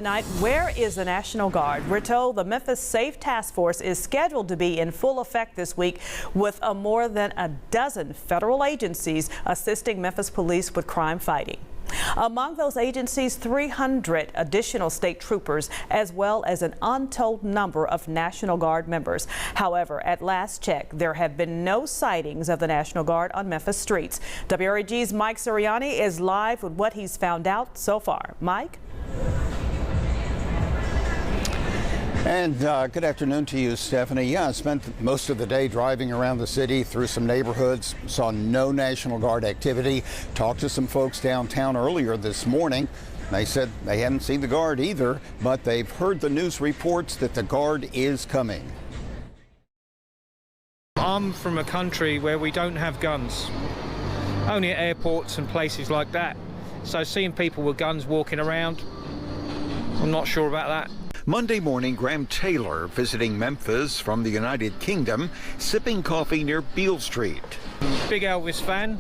Tonight, where is the National Guard? We're told the Memphis Safe Task Force is scheduled to be in full effect this week with more than a dozen federal agencies assisting Memphis police with crime fighting. Among those agencies, 300 additional state troopers, as well as an untold number of National Guard members. However, at last check, there have been no sightings of the National Guard on Memphis streets. WREG's Mike Suriani is live with what he's found out so far. Mike? And good afternoon to you, Stephanie. Yeah, I spent most of the day driving around the city through some neighborhoods, saw no National Guard activity, talked to some folks downtown earlier this morning. They said they haven't seen the Guard either, but they've heard the news reports that the Guard is coming. I'm from a country where we don't have guns, only at airports and places like that. So seeing people with guns walking around, I'm not sure about that. Monday morning, Graham Taylor visiting Memphis from the United Kingdom, sipping coffee near Beale Street. Big Elvis fan,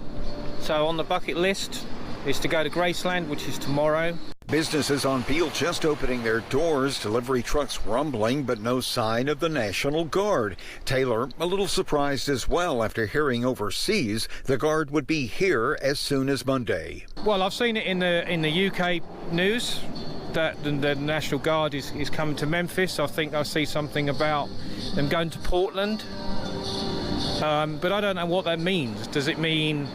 so on the bucket list is to go to Graceland, which is tomorrow. Businesses on Beale just opening their doors, delivery trucks rumbling, but no sign of the National Guard. Taylor a little surprised as well after hearing overseas the Guard would be here as soon as Monday. Well, I've seen it in the UK news that the National Guard is coming to Memphis. I think I see something about them going to Portland, but I don't know what that means. Does it mean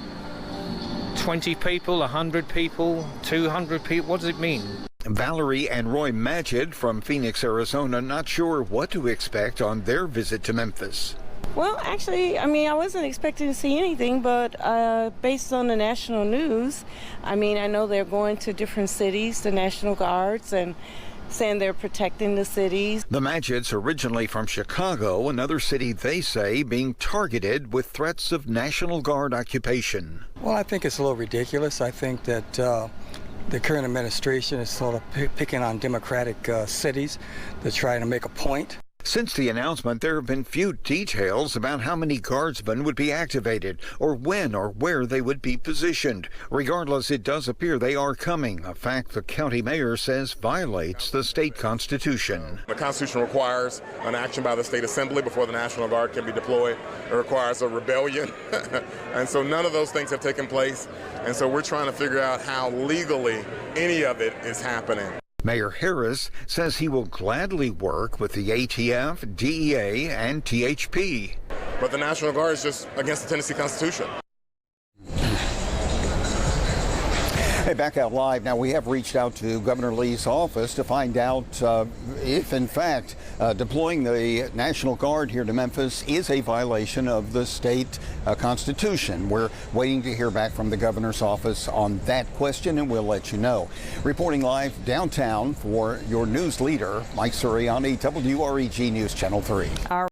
20 people, 100 people, 200 people? What does it mean? Valerie and Roy Magid from Phoenix, Arizona, not sure what to expect on their visit to Memphis. Well, actually, I wasn't expecting to see anything, but based on the national news, I know they're going to different cities, the National Guards, and saying they're protecting the cities. The Magids, originally from Chicago, another city they say being targeted with threats of National Guard occupation. Well, I think it's a little ridiculous. I think that the current administration is sort of picking on Democratic cities to try to make a point. Since the announcement, there have been few details about how many guardsmen would be activated or when or where they would be positioned. Regardless, it does appear they are coming, a fact the county mayor says violates the state constitution. The Constitution requires an action by the state assembly before the National Guard can be deployed. It requires a rebellion. And so none of those things have taken place. And so we're trying to figure out how legally any of it is happening. Mayor Harris says he will gladly work with the ATF, DEA, and THP. But the National Guard is just against the Tennessee Constitution. Hey, back out live. Now, we have reached out to Governor Lee's office to find out if, in fact, deploying the National Guard here to Memphis is a violation of the state constitution. We're waiting to hear back from the governor's office on that question, and we'll let you know. Reporting live downtown for your news leader, Mike Suriani, WREG News Channel 3.